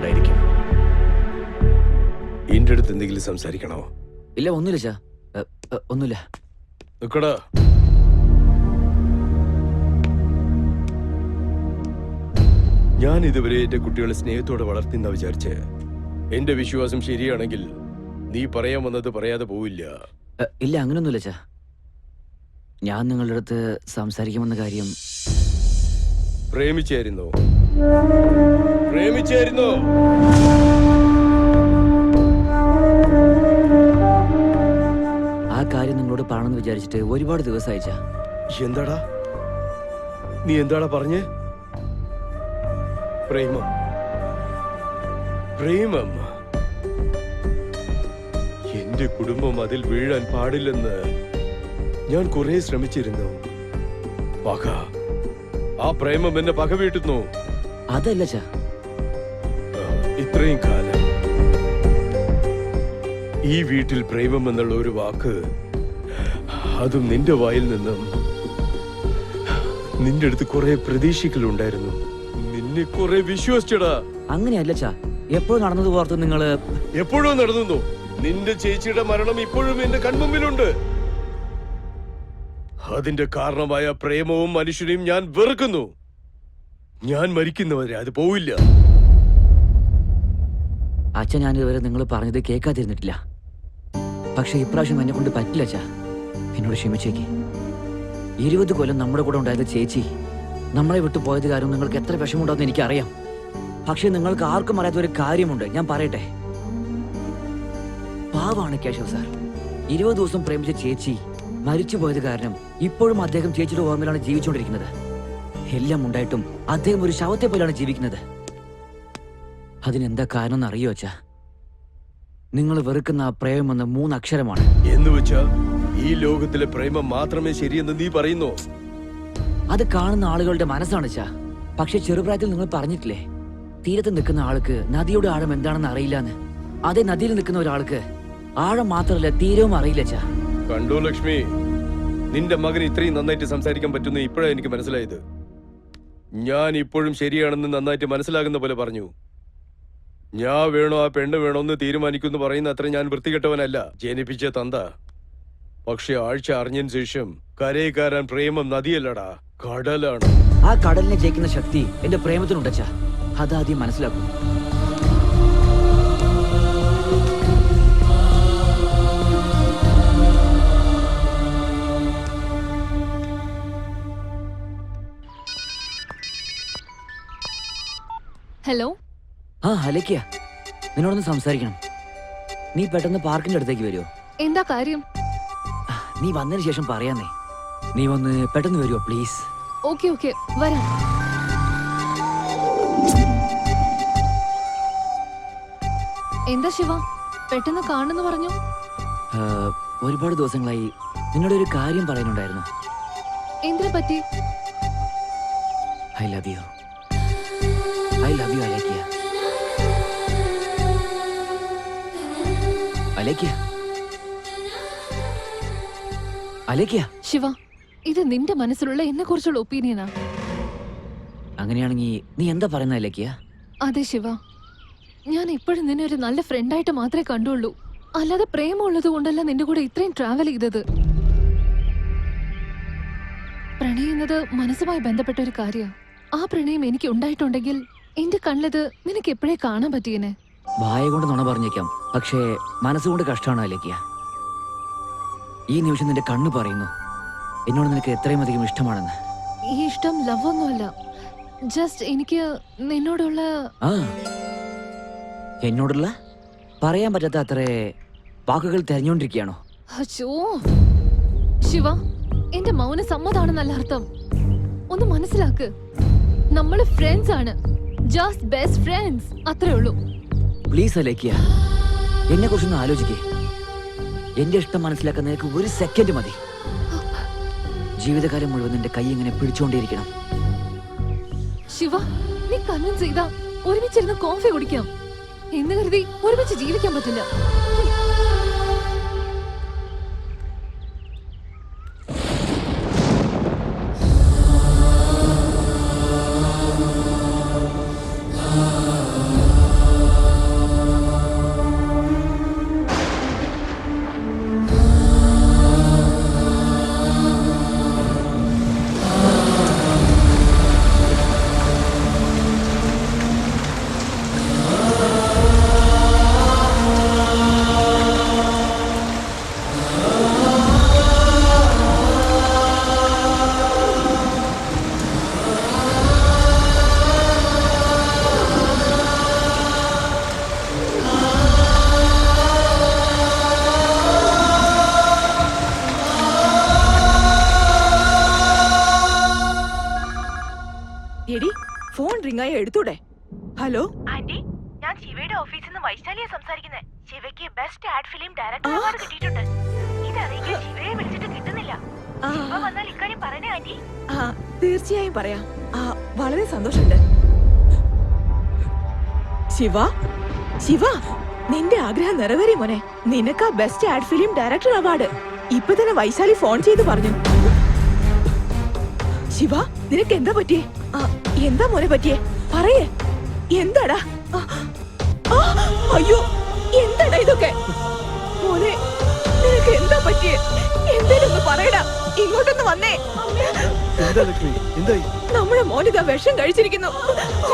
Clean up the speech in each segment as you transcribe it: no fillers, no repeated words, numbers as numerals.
ഉണ്ടായിരിക്കും. എന്റെ അടുത്ത് എന്തെങ്കിലും സംസാരിക്കണോ? ഇല്ല, ഒന്നുമില്ല ചാ, ഒന്നുമില്ല. നിക്കടാ. ഞാൻ ഇതുവരെ എന്റെ കുട്ടികളെ സ്നേഹത്തോടെ വളർത്തിന്ന വിചാരിച്ച്. എന്റെ വിശ്വാസം ശരിയാണെങ്കിൽ നീ പറയാൻ വന്നത് പറയാതെ പോവില്ല. ഇല്ല, അങ്ങനൊന്നുമില്ല ചാ. ഞാൻ നിങ്ങളുടെ അടുത്ത് സംസാരിക്കുമെന്ന കാര്യം. പ്രേമിച്ചായിരുന്നോ? പ്രേമിച്ചായിരുന്നോ? ആ കാര്യം നിങ്ങളോട് പറയണമെന്ന് വിചാരിച്ചിട്ട് ഒരുപാട് ദിവസമായി ചാ. എന്താടാ നീ എന്താടാ പറഞ്ഞേ? പ്രേമം, പ്രേമം. എന്റെ കുടുംബം അതിൽ വീഴാൻ പാടില്ലെന്ന് ഞാൻ കുറെ ശ്രമിച്ചിരുന്നു. പക, ആ പ്രേമം എന്നെ പക വീട്ടുന്നു. അതല്ല ചാ. ഇത്രയും കാലം ഈ വീട്ടിൽ പ്രേമം എന്നുള്ള ഒരു വാക്ക്, അതും നിന്റെ വായിൽ നിന്നും, നിന്റെ അടുത്ത് കുറെ പ്രതീക്ഷകളുണ്ടായിരുന്നു. നിന്നെ കുറെ വിശ്വസിച്ചടാ. അങ്ങനെയല്ല ചാ. എപ്പോഴും നടന്നത് ഓർത്ത് നിങ്ങള്. എപ്പോഴും നടന്നു. നിന്റെ ചേച്ചിയുടെ മരണം ഇപ്പോഴും എന്റെ കൺമുമ്പിലുണ്ട്. അതിന്റെ കാരണമായ പ്രേമവും മനുഷ്യനെയും ഞാൻ വെറുക്കുന്നു. ഞാൻ മരിക്കുന്നവരെ അത് പോവില്ല. അച്ഛൻ, ഞാൻ ഇതുവരെ നിങ്ങൾ പറഞ്ഞത് കേൾക്കാതിരുന്നിട്ടില്ല. പക്ഷെ ഇപ്രാവശ്യം എന്നെ കൊണ്ട് പറ്റില്ല ചാ. എന്നോട് ക്ഷമിച്ചേക്ക്. 20 കൊല്ലം നമ്മുടെ കൂടെ ഉണ്ടായത് ചേച്ചി നമ്മളെ വിട്ടു പോയത് കാരണം നിങ്ങൾക്ക് എത്ര വിഷമമുണ്ടാവുമെന്ന് എനിക്കറിയാം. പക്ഷെ നിങ്ങൾക്ക് ആർക്കും അറിയാത്ത ഒരു കാര്യമുണ്ട്, ഞാൻ പറയട്ടെ. പാവാണ് കേശവ് സാർ. 20 ദിവസം പ്രേമിച്ച ചേച്ചി മരിച്ചു പോയത് കാരണം ഇപ്പോഴും അദ്ദേഹം ചേച്ചിയുടെ ഓർമ്മയിലാണ് ജീവിച്ചുകൊണ്ടിരിക്കുന്നത്. എല്ലാം ഉണ്ടായിട്ടും അദ്ദേഹം ഒരു ശവത്തെ പോലെയാണ് ജീവിക്കുന്നത്. അതിനെന്താ കാരണം എന്ന് അറിയോ അച്ഛാ? നിങ്ങൾ വെറുക്കുന്ന ആ പ്രേമം എന്ന 3 അക്ഷരമാണ്. എന്ന് വെച്ചാ ഈ ലോകത്തിലെ പ്രേമം മാത്രമേ ശരിയെന്ന് നീ പറയുന്നു? അത് കാണുന്ന ആളുകളുടെ മനസ്സാണ് ചാ. പക്ഷെ ചെറുപ്രായത്തിൽ നിങ്ങൾ പറഞ്ഞിട്ടില്ലേ, തീരത്ത് നിൽക്കുന്ന ആൾക്ക് നദിയുടെ ആഴം എന്താണെന്ന് അറിയില്ലാന്ന്. അതേ നദിയിൽ നിൽക്കുന്ന ഒരാൾക്ക് ആഴം മാത്രമല്ല തീരവും അറിയില്ല ചാ. കണ്ടോ ലക്ഷ്മി, നിന്റെ മകൻ ഇത്രയും നന്നായിട്ട് സംസാരിക്കാൻ പറ്റുന്ന ഇപ്പോഴാണ് എനിക്ക് മനസ്സിലായത്. ഞാൻ ഇപ്പോഴും ശരിയാണെന്ന് നന്നായിട്ട് മനസ്സിലാകുന്ന പോലെ പറഞ്ഞു. ഞാൻ വേണോ ആ പെണ്ണ് വേണോ എന്ന് തീരുമാനിക്കുമെന്ന് പറയുന്ന അത്ര ഞാൻ വൃത്തികെട്ടവനല്ല. ജനിപ്പിച്ച തന്ത. പക്ഷെ ആഴ്ച അറിഞ്ഞതിന് ശേഷം കരയിൽ കയറാൻ പ്രേമം നദിയല്ലടാ, കടലാണ്. ആ കടലിനെ ജയിക്കുന്ന ശക്തി എന്റെ പ്രേമത്തിനുണ്ടച്ചാ. അതാദ്യം മനസ്സിലാക്കും. ഹലോ. ആ ഹലക്കിയ, നിന്നോടൊന്ന് സംസാരിക്കണം. നീ പെട്ടെന്ന് പാർക്കിന്റെ അടുത്തേക്ക് വരുമോ? എന്താ കാര്യം? നീ വന്നതിന് ശേഷം പറയാന്നേ. നീ ഒന്ന് പെട്ടെന്ന് വരുമോ പ്ലീസ്? ഓക്കെ ഓക്കെ, വരാം. എന്താ ശിവ, പെട്ടെന്ന് കാണുന്നു പറഞ്ഞു? ഒരുപാട് ദിവസങ്ങളായി നിന്നോട് ഒരു കാര്യം പറയാനുണ്ടായിരുന്നു. എന്തിനെ പറ്റി? I love you. I love you Alekhya. Alekhya, Alekhya. Shiva, ഇത് നിന്റെ മനസ്സിലുള്ള എന്നെ കുറിച്ചുള്ള ഒപ്പീനിയനാ? അങ്ങനെയാണെങ്കിൽ നീ എന്താ പറയുന്നത് അലേക്കിയ? അതെ ശിവ, ഞാൻ ഇപ്പോഴും നിന്നെ ഒരു നല്ല ഫ്രണ്ടായിട്ട് മാത്രമേ കണ്ടുള്ളൂ. അല്ലാതെ പ്രേമമുള്ളത് കൊണ്ടല്ല നിന്റെ കൂടെ ഇത്രയും ട്രാവൽ ചെയ്തത്. പ്രണയുന്നത് മനസ്സുമായി ബന്ധപ്പെട്ട ഒരു കാര്യമാണ്. ആ പ്രണയം എനിക്ക് ഉണ്ടായിട്ടുണ്ടെങ്കിൽ എന്റെ കണ്ണിലത് നിനക്ക് എപ്പോഴേ കാണാൻ പറ്റിയേനെ. വായ കൊണ്ട് നുണ പറഞ്ഞേക്കാം, പക്ഷേ മനസ്സുകൊണ്ട് കഷ്ടമാണ് അലേക്കിയ. ഈ നിമിഷം നിന്റെ കണ്ണ് പറയുന്നു എന്നോട് നിനക്ക് എത്രയും അധികം ഇഷ്ടമാണെന്ന്. ഈ ഇഷ്ടം ലവ് ഒന്നുമല്ല, ജസ്റ്റ് എനിക്ക് നിന്നോടുള്ള. ആ, എന്നോടുള്ള പറയാൻ പറ്റാത്ത അത്രേ വാക്കുകൾ തെരഞ്ഞുകൊണ്ടിരിക്കുകയാണോ? അച്ചോ ശിവ, എന്റെ മൗന സമ്മതാണെന്നല്ല അർത്ഥം. ഒന്ന് മനസ്സിലാക്ക്, നമ്മള് ഫ്രണ്ട്സ് ആണ്, ജസ്റ്റ് ബെസ്റ്റ് ഫ്രണ്ട്സ്, അത്രേ ഉള്ളൂ. പ്ലീസ് അലേക്കിയ, എന്നെ കുറിച്ചൊന്ന് ആലോചിക്കേ. എന്റെ ഇഷ്ടം മനസ്സിലാക്കാൻ നിനക്ക് 1 സെക്കൻഡ് മതി. ജീവിതകാലം മുഴുവൻ നിന്റെ കൈ ഇങ്ങനെ പിടിച്ചുകൊണ്ടേയിരിക്കണം. ശിവ, നീ കൺവിൻസ് ചെയ്താ ഒരുമിച്ചിരുന്ന് കോഫി കുടിക്കാം എന്ന് കരുതി ഒരുമിച്ച് ജീവിക്കാൻ പറ്റില്ല. എടുത്തൂടെ? ഹലോ ആന്റി, ഞാൻ ശിവയുടെ ഓഫീസിൽ നിന്ന് വൈശാലിയെ സംസാരിക്കുന്നത്. ശിവയ്ക്ക് best ad film director award കിട്ടിയിട്ടുണ്ട്. ഇതറിയിക്കാൻ ശിവയെ വിളിച്ചിട്ട് കിട്ടുന്നില്ല. ശിവ വന്നാൽ ഇക്കാര്യം പറയണേ ആന്റി. തീർച്ചയായും പറയാം. വളരെ സന്തോഷമുണ്ട്. ശിവ, ശിവ, നിന്റെ ആഗ്രഹം നിറവേറി മോനെ. നിനക്ക് best ad film director award ഇപ്പൊ തന്നെ വൈശാലി ഫോൺ ചെയ്ത് പറഞ്ഞു. ശിവ, നിനക്ക് എന്താ പറ്റിയേ? എന്താ മോനെ പറ്റിയേ? പറയേ, എന്താടാ? അയ്യോ, എന്താടാ ഇതൊക്കെ? മോനെ, നിനക്ക് എന്താ പറ്റിയേ? എന്തേലും ഒന്ന് പറയടാ. ഇങ്ങോട്ടൊന്ന് വന്നേ. എന്താ ലക്ഷ്മി, എന്തായി? നമ്മുടെ മോനിതാ വിഷം കഴിച്ചിരിക്കുന്നു.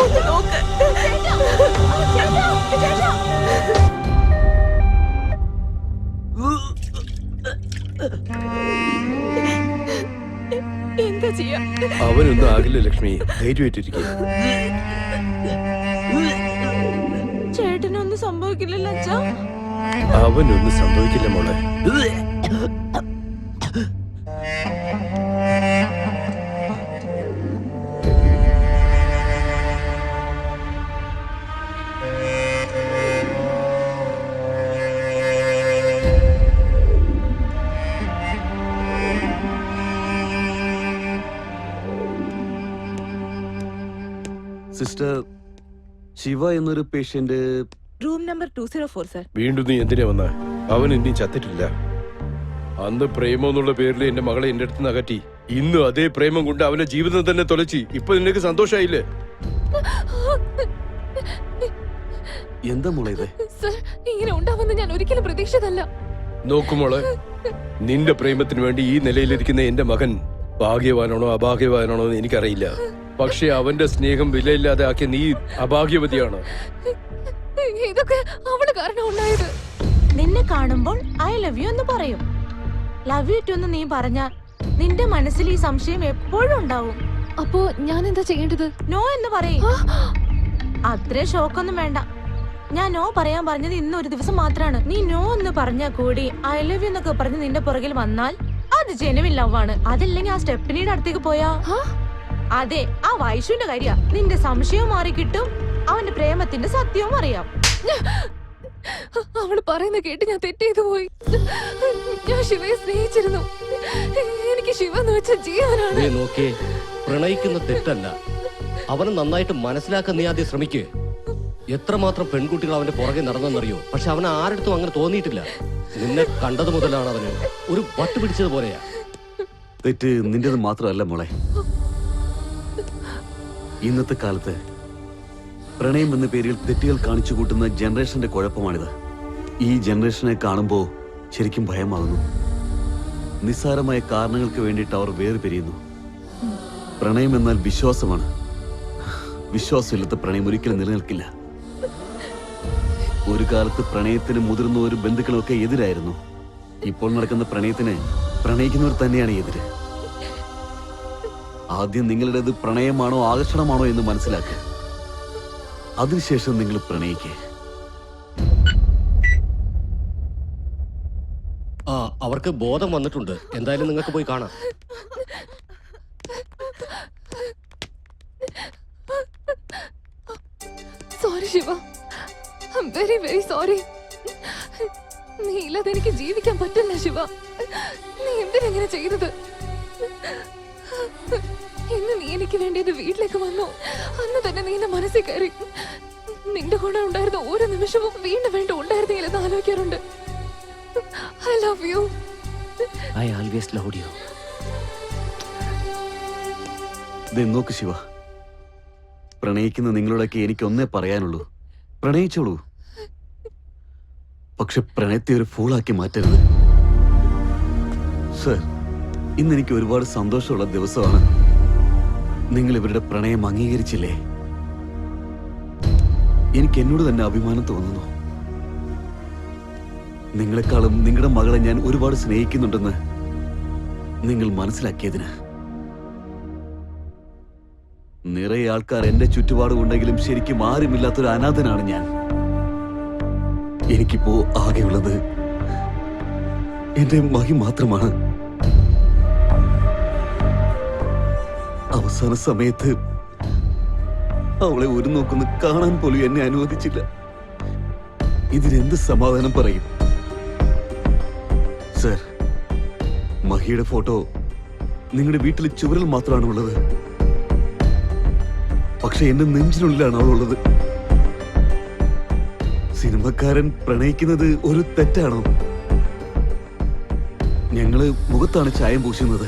ഒന്ന് നോക്ക്. എന്താ ചെയ്യാ? അവനൊന്നും ആകില്ല ലക്ഷ്മി, ധൈര്യമായിട്ടിരിക്കുക. ചേട്ടനൊന്നും സംഭവിക്കില്ലല്ലോ അച്ഛാ. അവനൊന്നും സംഭവിക്കില്ല മോളെ. സിസ്റ്റർ, ശിവ എന്നൊരു പേഷ്യന്റ് റൂം നമ്പർ 204 സർ. വീണ്ടും നീ എന്തിനാ വന്ന? അവൻ ഇനി ചത്തിട്ടില്ല. അന്ന് പ്രേമം എന്നുള്ള പേരിൽ എന്റെ മകളെ എന്റെ അടുത്ത് നിന്ന് അകറ്റി. ഇന്ന് അതേ പ്രേമം കൊണ്ട് അവന്റെ ജീവിതം തന്നെ തൊലച്ചി. ഇപ്പൊ നിനക്ക് സന്തോഷായില്ലേ? എന്താ മോളെ ഇത്? സർ, ഇങ്ങനെ ഉണ്ടാവുമെന്ന് ഞാൻ ഒരിക്കലും പ്രതീക്ഷിച്ചതല്ല. നോക്കുമോളെ, നിന്റെ പ്രേമത്തിന് വേണ്ടി ഈ നിലയിലിരിക്കുന്ന എന്റെ മകൻ ഭാഗ്യവാനാണോ അഭാഗ്യവാനാണോ എന്ന് എനിക്കറിയില്ല. പക്ഷെ അവന്റെ സ്നേഹം വിലയില്ലാതെ ആക്കിയ നീ അഭാഗ്യവതിയാണ്. ഇതൊക്കെ അവള് കാരണം ഉണ്ടായത്. നിന്നെ കാണുമ്പോൾ ഐ ലവ് യു എന്ന് പറയും. ലവ് യു ടു എന്ന് നീ പറഞ്ഞാൽ നിന്റെ മനസ്സിൽ ഈ സംശയം എപ്പോഴും ഉണ്ടാവും. അപ്പോ ഞാൻ എന്താ ചെയ്യേണ്ടത്? നോ എന്ന് പറയും. അത്രേ ഷോക്കൊന്നും വേണ്ട. ഞാൻ നോ പറയാൻ പറഞ്ഞത് ഇന്ന് ഒരു ദിവസം മാത്രമാണ്. നീ നോ എന്ന് പറഞ്ഞാൽ കൂടി ഐ ലവ് യു എന്നൊക്കെ പറഞ്ഞ് നിന്റെ പുറകിൽ വന്നാൽ അത് ജെനുവിൻ ലവ് ആണ്. അതല്ലെങ്കിൽ ആ സ്റ്റെപ്പിനിയുടെ അടുത്തേക്ക് പോയാ അതെ, ആ വൈഷുവിന്റെ കാര്യ. നിന്റെ സംശയവും മാറി കിട്ടും, അവന്റെ പ്രേമത്തിന്റെ സത്യവും അറിയാം. അവള് പറയുന്ന കേട്ട് ഞാൻ തെറ്റെയ്തു പോയി. ഞാൻ ശിവയെ സ്നേഹിച്ചിരുന്നു. എനിക്ക് ശിവ എന്ന് വെച്ച ജീവനാണ്. നോക്കേ, പ്രണയിക്കുന്ന തെറ്റല്ല. അവനെ നന്നായിട്ട് മനസ്സിലാക്കാൻ നീ ആദ്യം ശ്രമിക്കേ. എത്രമാത്രം പെൺകുട്ടികൾ അവന്റെ പുറകെ നടന്നെന്നറിയോ? പക്ഷെ അവന് ആരടുത്തും അങ്ങനെ തോന്നിയിട്ടില്ല. നിന്നെ കണ്ടത് മുതലാണ് അവന് ഒരു വട്ട് പിടിച്ചത് പോലെയാ. തെറ്റ് നിന്റേത് മാത്രമല്ല മോളെ. ഇന്നത്തെ കാലത്ത് പ്രണയം എന്ന പേരിൽ തെറ്റുകൾ കാണിച്ചു കൂട്ടുന്ന ജനറേഷന്റെ കുഴപ്പമാണിത്. ഈ ജനറേഷനെ കാണുമ്പോൾ ശരിക്കും ഭയമാകുന്നു. നിസ്സാരമായ കാരണങ്ങൾക്ക് വേണ്ടിയിട്ട് അവർ വേർപിരിയുന്നു. പ്രണയം എന്നാൽ വിശ്വാസമാണ്. വിശ്വാസമില്ലാത്ത പ്രണയം ഒരിക്കലും നിലനിൽക്കില്ല. ഒരു കാലത്ത് പ്രണയത്തിന് മുതിർന്നവരും ബന്ധുക്കളും ഒക്കെ എതിരായിരുന്നു. ഇപ്പോൾ നടക്കുന്ന പ്രണയത്തിന് പ്രണയിക്കുന്നവർ തന്നെയാണ് എതിര്. ആദ്യം നിങ്ങളുടേത് പ്രണയമാണോ ആകർഷണമാണോ എന്ന് മനസ്സിലാക്കുക. അതിനുശേഷം നിങ്ങൾ പ്രണയിക്കുക. അവർക്ക് ബോധം വന്നിട്ടുണ്ട്. എന്തായാലും നിങ്ങൾക്ക് പോയി കാണാം. Sorry Shiva, I am very very sorry. നീ ഇല്ലാതെ എനിക്ക് ജീവിക്കാൻ പറ്റില്ല ശിവ. നീ എന്തിനെങ്ങനെ ചെയ്തത്? ഇന്ന് നീ എനിക്ക് വേണ്ടിയത് വീട്ടിലേക്ക് വന്നു. അന്ന് തന്നെ നീ എന്റെ മനസ്സിൽ കയറി. നിന്റെ കൂടെ ഉണ്ടായിരുന്ന ഓരോ നിമിഷവും വീണ്ടും വീണ്ടും ഉണ്ടായിരുന്നെങ്കിലെന്ന് ആലോചിക്കാറുണ്ട്. I love you. I always loved you. നോക്ക് ശിവ, പ്രണയിക്കുന്ന നിങ്ങളോടൊക്കെ എനിക്കൊന്നേ പറയാനുള്ളൂ. പ്രണയിച്ചോളൂ, പക്ഷെ പ്രണയത്തെ ഒരു ഫൂളാക്കി മാറ്റരുത്. സർ, ഇന്ന് എനിക്ക് ഒരുപാട് സന്തോഷമുള്ള ദിവസമാണ്. നിങ്ങൾ ഇവരുടെ പ്രണയം അംഗീകരിച്ചില്ലേ? എനിക്ക് എന്നോട് തന്നെ അഭിമാനം തോന്നുന്നു. നിങ്ങളെക്കാളും നിങ്ങളുടെ മകളെ ഞാൻ ഒരുപാട് സ്നേഹിക്കുന്നുണ്ടെന്ന് നിങ്ങൾ മനസ്സിലാക്കിയതിന്. നിറയെ ആൾക്കാർ എന്റെ ചുറ്റുപാടുമുണ്ടെങ്കിലും ശരിക്കും ആരുമില്ലാത്തൊരു അനാഥനാണ് ഞാൻ. എനിക്കിപ്പോ ആകെയുള്ളത് എന്റെ മഹി മാത്രമാണ്. അവസാന സമയത്ത് അവളെ ഒരു നോക്കൊന്ന് കാണാൻ പോലും എന്നെ അനുവദിച്ചില്ല. ഇതിനെന്ത് സമാധാനം പറയും? സർ, മഹിയുടെ ഫോട്ടോ നിങ്ങളുടെ വീട്ടിലെ ചുവരിൽ മാത്രമാണ് ഉള്ളത്. പക്ഷെ എന്റെ നെഞ്ചിനുള്ളിലാണ് അവളുള്ളത്. സിനിമക്കാരൻ പ്രണയിക്കുന്നത് ഒരു തെറ്റാണോ? ഞങ്ങള് മുഖത്താണ് ചായം പൂശുന്നത്,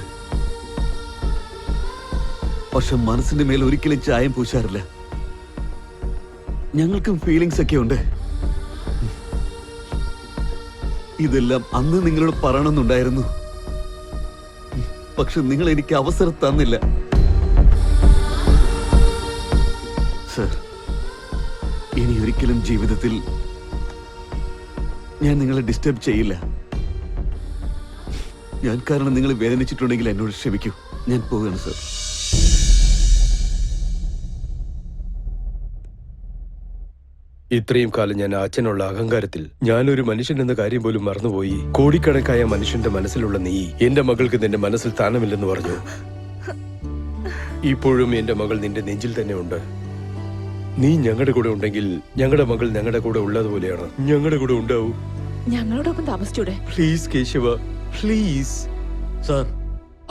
പക്ഷെ മനസ്സിന്റെ മേൽ ഒരിക്കലും ചായം പൂശാറില്ല. ഞങ്ങൾക്കും ഫീലിങ്സ് ഒക്കെ ഉണ്ട്. ഇതെല്ലാം അന്ന് നിങ്ങളോട് പറയണമെന്നുണ്ടായിരുന്നു, പക്ഷെ നിങ്ങൾ എനിക്ക് അവസരം തന്നില്ല. സർ, ഇനി ഒരിക്കലും ജീവിതത്തിൽ ഞാൻ നിങ്ങളെ ഡിസ്റ്റർബ് ചെയ്യില്ല. ഞാൻ കാരണം നിങ്ങൾ വേദനിച്ചിട്ടുണ്ടെങ്കിൽ എന്നോട് ക്ഷമിക്കൂ. ഞാൻ പോവുകയാണ് സർ. ഇത്രയും കാലം ഞാൻ അച്ഛനുള്ള അഹങ്കാരത്തിൽ ഞാനൊരു മനുഷ്യൻ എന്ന കാര്യം പോലും മറന്നുപോയി. കോടിക്കണക്കായ മനുഷ്യന്റെ മനസ്സിലുള്ള നീ എന്റെ മകൾക്ക് നിന്റെ മനസ്സിൽ സ്ഥാനമില്ലെന്ന് പറഞ്ഞു. ഇപ്പോഴും എന്റെ മകൾ നിന്റെ നെഞ്ചിൽ തന്നെ ഉണ്ട്. നീ ഞങ്ങളുടെ കൂടെ ഉണ്ടെങ്കിൽ ഞങ്ങളുടെ മകൾ ഞങ്ങളുടെ കൂടെ ഉള്ളതുപോലെയാണ്. ഞങ്ങളുടെ കൂടെ ഉണ്ടാവൂ. ഞങ്ങളോടൊപ്പം താമസിച്ചൂടെ? Please Keshava, please. സാർ,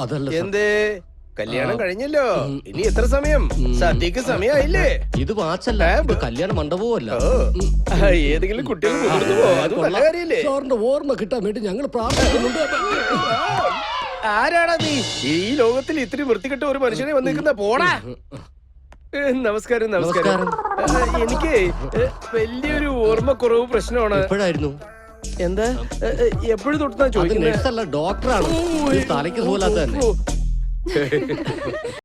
അതല്ല സാർ. എന്തേ കല്യാണം കഴിഞ്ഞല്ലോ, ഇനി എത്ര സമയം? സദ്യക്ക് സമയമായില്ലേ? ഇത് വാച്ചല്ല, ഇത് കല്യാണ മണ്ഡപവുമല്ല. ഏതെങ്കിലും കുട്ടികൾ മുതിർന്നുവോ? അത് നല്ല കാര്യല്ലേ? സാറിന്റെ ഓർമ്മ കിട്ടാൻ വേണ്ടി ഞങ്ങൾ പ്രാർത്ഥിക്കുന്നുണ്ട്. ആരാടാ നീ? ഈ ലോകത്തിൽ ഇത്തിരി വൃത്തികെട്ട ഒരു മനുഷ്യനെ വന്നിരിക്കുന്ന പോടാ. നമസ്കാരം. നമസ്കാരം. എനിക്ക് വലിയൊരു ഓർമ്മക്കുറവ് പ്രശ്നമാണ്. എപ്പോഴായിരുന്നു? എന്താ എപ്പോഴും തൊട്ടാ ചോദിക്കുന്നത്? നഴ്സല്ല, ഡോക്ടറാണ്. തലയ്ക്ക് പോലാത്ത തന്നെ.